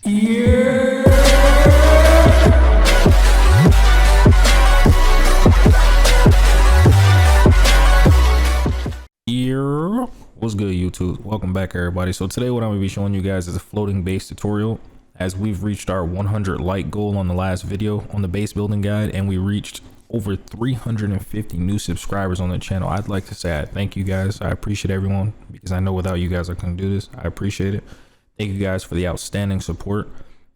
Yeah. What's good, YouTube? Welcome back, everybody. So today what I'm going to be showing you guys is a floating base tutorial, as we've reached our 100 like goal on the last video on the base building guide, and we reached over 350 new subscribers on the channel. I'd like to say I thank you guys. I appreciate everyone, because I know without you guys I couldn't do this. I appreciate it. Thank you guys for the outstanding support,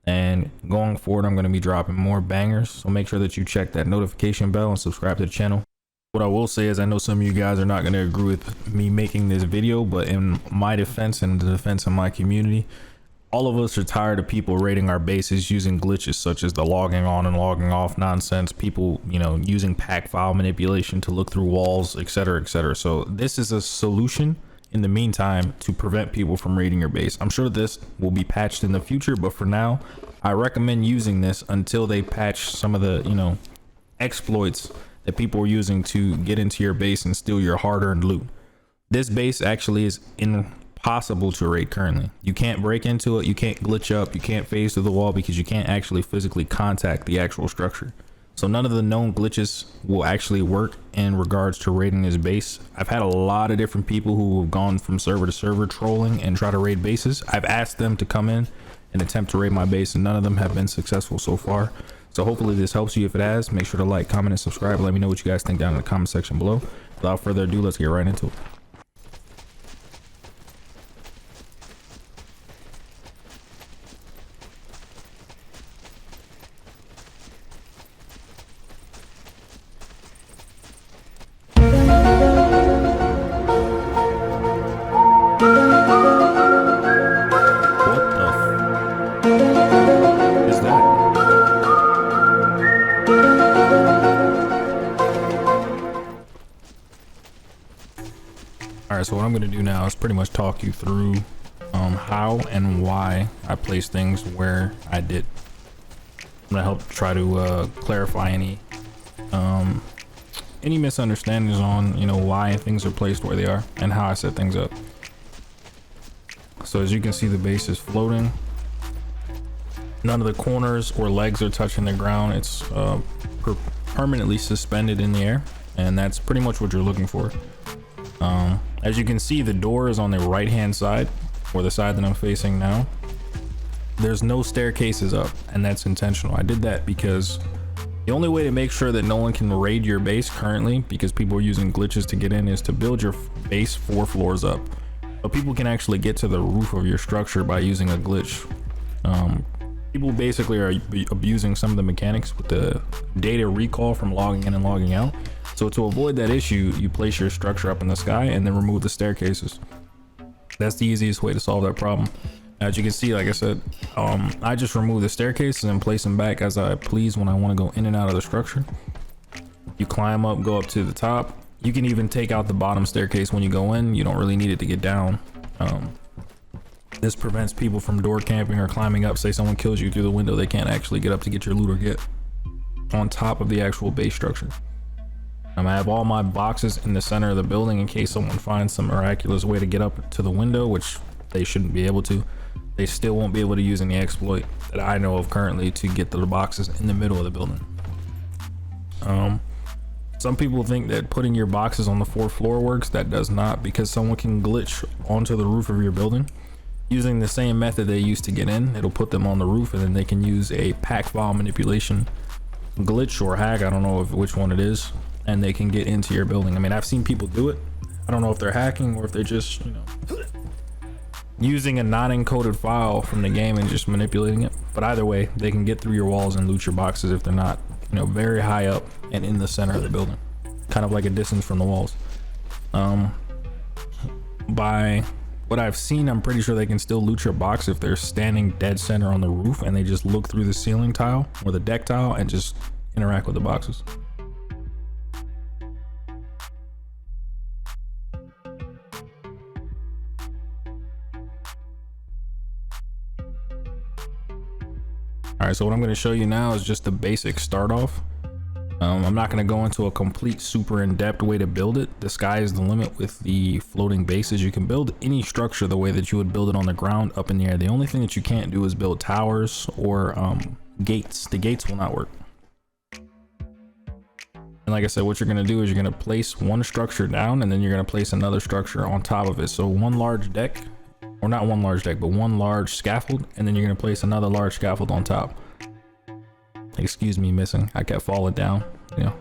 and going forward I'm going to be dropping more bangers, so make sure that you check that notification bell and subscribe to the channel. What I will say is, I know some of you guys are not going to agree with me making this video, but in my defense and the defense of my community, all of us are tired of people raiding our bases using glitches such as the logging on and logging off nonsense, people, you know, using pack file manipulation to look through walls, etc, etc. So this is a solution in the meantime to prevent people from raiding your base. I'm sure this will be patched in the future, but for now I recommend using this until they patch some of the, you know, exploits that people are using to get into your base and steal your hard-earned loot. This base actually is impossible to raid currently. You can't break into it, you can't glitch up, you can't phase through the wall, because you can't actually physically contact the actual structure. So none of the known glitches will actually work in regards to raiding this base. I've had a lot of different people who have gone from server to server trolling and try to raid bases. I've asked them to come in and attempt to raid my base, and none of them have been successful so far. So hopefully this helps you. If it has, make sure to like, comment, and subscribe. Let me know what you guys think down in the comment section below. Without further ado, let's get right into it. Alright, so what I'm going to do now is pretty much talk you through how and why I placed things where I did. I'm going to help try to clarify any misunderstandings on, you know, why things are placed where they are and how I set things up. So as you can see, the base is floating. None of the corners or legs are touching the ground. It's permanently suspended in the air, and that's pretty much what you're looking for. As you can see, the door is on the right hand side, or the side that I'm facing now. There's no staircases up, and that's intentional. I did that because the only way to make sure that no one can raid your base currently, because people are using glitches to get in, is to build your base 4 floors up. But people can actually get to the roof of your structure by using a glitch. People basically are abusing some of the mechanics with the data recall from logging in and logging out. So to avoid that issue, you place your structure up in the sky and then remove the staircases. That's the easiest way to solve that problem. As you can see, like I said, I just remove the staircases and place them back as I please when I want to go in and out of the structure. You climb up, go up to the top. You can even take out the bottom staircase when you go in. You don't really need it to get down. This prevents people from door camping or climbing up. Say someone kills you through the window, they can't actually get up to get your loot or get on top of the actual base structure. I have all my boxes in the center of the building in case someone finds some miraculous way to get up to the window, which they shouldn't be able to. They still won't be able to use any exploit that I know of currently to get to the boxes in the middle of the building. Some people think that putting your boxes on the 4th floor works. That does not, because someone can glitch onto the roof of your building using the same method they used to get in. It'll put them on the roof, and then they can use a pack file manipulation glitch or hack, I don't know which one it is, and they can get into your building. I mean, I've seen people do it. I don't know if they're hacking or if they're just, you know, using a non-encoded file from the game and just manipulating it. But either way, they can get through your walls and loot your boxes if they're not, you know, very high up and in the center of the building, kind of like a distance from the walls. By what I've seen, I'm pretty sure they can still loot your box if they're standing dead center on the roof and they just look through the ceiling tile or the deck tile and just interact with the boxes. All right, so what I'm going to show you now is just the basic start off. I'm not going to go into a complete super in-depth way to build it. The sky is the limit with the floating bases. You can build any structure the way that you would build it on the ground up in the air. The only thing that you can't do is build towers or gates. The gates will not work. And like I said, what you're going to do is you're going to place one structure down, and then you're going to place another structure on top of it. So one large deck, or not one large deck, but one large scaffold, and then you're going to place another large scaffold on top. Excuse me, missing. I kept falling down, you know,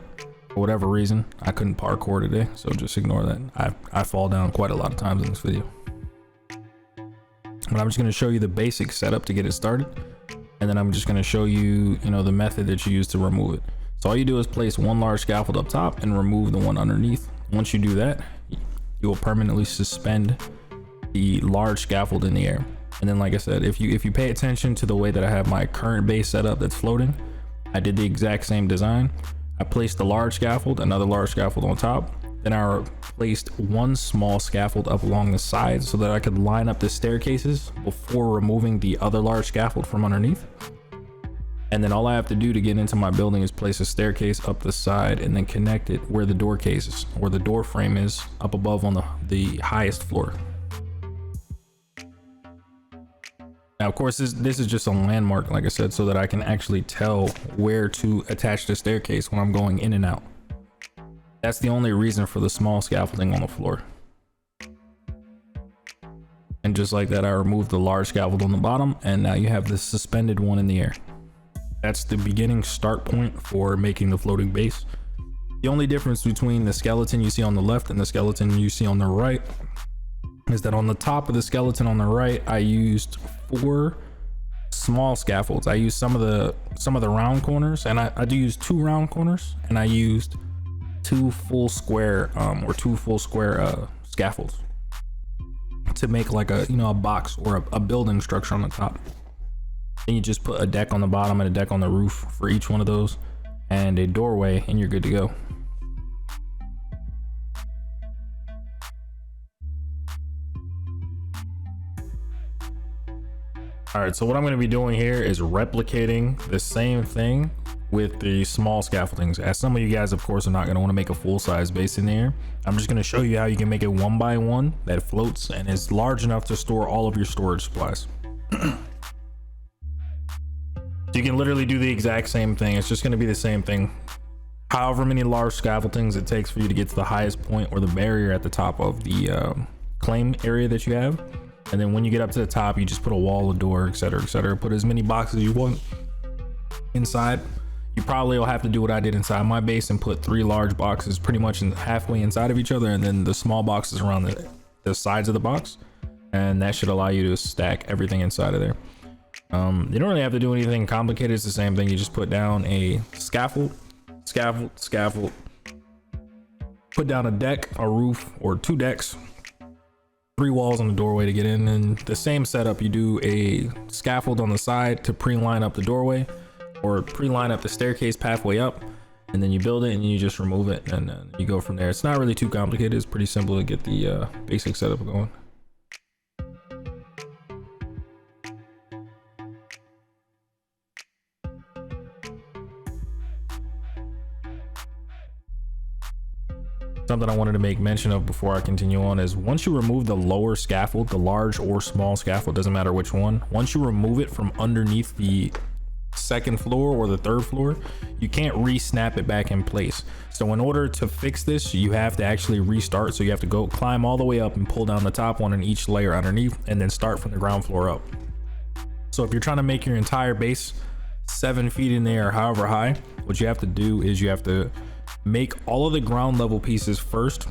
for whatever reason. I couldn't parkour today, so just ignore that. I fall down quite a lot of times in this video. But I'm just going to show you the basic setup to get it started, and then I'm just going to show you, you know, the method that you use to remove it. So all you do is place one large scaffold up top and remove the one underneath. Once you do that, you will permanently suspend the large scaffold in the air. And then, like I said, if you pay attention to the way that I have my current base set up that's floating, I did the exact same design. I placed the large scaffold, another large scaffold on top. Then I placed one small scaffold up along the sides so that I could line up the staircases before removing the other large scaffold from underneath. And then all I have to do to get into my building is place a staircase up the side and then connect it where the door case is, or the door frame is, up above on the highest floor. Now, of course, this is just a landmark, like I said, so that I can actually tell where to attach the staircase when I'm going in and out. That's the only reason for the small scaffolding on the floor. And just like that, I removed the large scaffold on the bottom, and now you have the suspended one in the air. That's the beginning start point for making the floating base. The only difference between the skeleton you see on the left and the skeleton you see on the right is that on the top of the skeleton on the right, I used 4 small scaffolds. I used some of the round corners, and I do use 2 round corners, and I used 2 full square scaffolds to make like a, you know, a box or a building structure on the top. Then you just put a deck on the bottom and a deck on the roof for each one of those, and a doorway, and you're good to go. All right, so what I'm going to be doing here is replicating the same thing with the small scaffoldings. As some of you guys, of course, are not going to want to make a full-size base in there, I'm just going to show you how you can make it 1 by 1 that floats and is large enough to store all of your storage supplies. You can literally do the exact same thing. It's just going to be the same thing. However many large scaffoldings it takes for you to get to the highest point or the barrier at the top of the claim area that you have. And then when you get up to the top, you just put a wall, a door, etc., etc. Put as many boxes as you want inside. You probably will have to do what I did inside my base and put 3 large boxes pretty much halfway inside of each other, and then the small boxes around the sides of the box. And that should allow you to stack everything inside of there. You don't really have to do anything complicated. It's the same thing. You just put down a scaffold, put down a deck, a roof, or 2 decks, 3 walls on the doorway to get in. And the same setup, you do a scaffold on the side to pre-line up the doorway or pre-line up the staircase pathway up, and then you build it and you just remove it, and then you go from there. It's not really too complicated. It's pretty simple to get the basic setup going. Something I wanted to make mention of before I continue on is once you remove the lower scaffold, the large or small scaffold, doesn't matter which one, once you remove it from underneath the 2nd floor or the 3rd floor, you can't re-snap it back in place. So in order to fix this, you have to actually restart. So you have to go climb all the way up and pull down the top one in each layer underneath, and then start from the ground floor up. So if you're trying to make your entire base 7 feet in the air, however high, what you have to do is you have to make all of the ground level pieces first,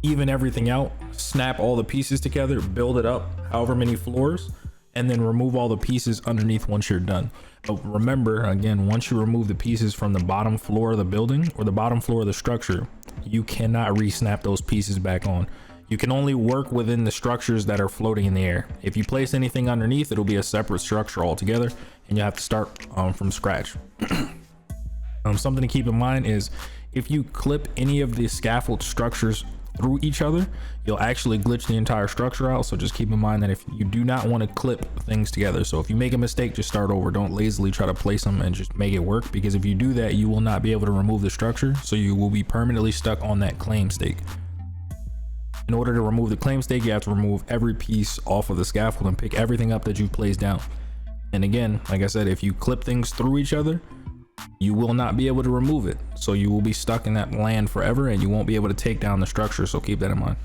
even everything out, snap all the pieces together, build it up however many floors, and then remove all the pieces underneath once you're done. But remember, again, once you remove the pieces from the bottom floor of the building or the bottom floor of the structure, you cannot re-snap those pieces back on. You can only work within the structures that are floating in the air. If you place anything underneath, it'll be a separate structure altogether, and you have to start from scratch. Something to keep in mind is if you clip any of the scaffold structures through each other, you'll actually glitch the entire structure out. So just keep in mind that if you do not want to clip things together, so if you make a mistake, just start over. Don't lazily try to place them and just make it work, because if you do that, you will not be able to remove the structure. So you will be permanently stuck on that claim stake. In order to remove the claim stake, you have to remove every piece off of the scaffold and pick everything up that you've placed down. And again, like I said, if you clip things through each other, you will not be able to remove it. So you will be stuck in that land forever and you won't be able to take down the structure. So keep that in mind.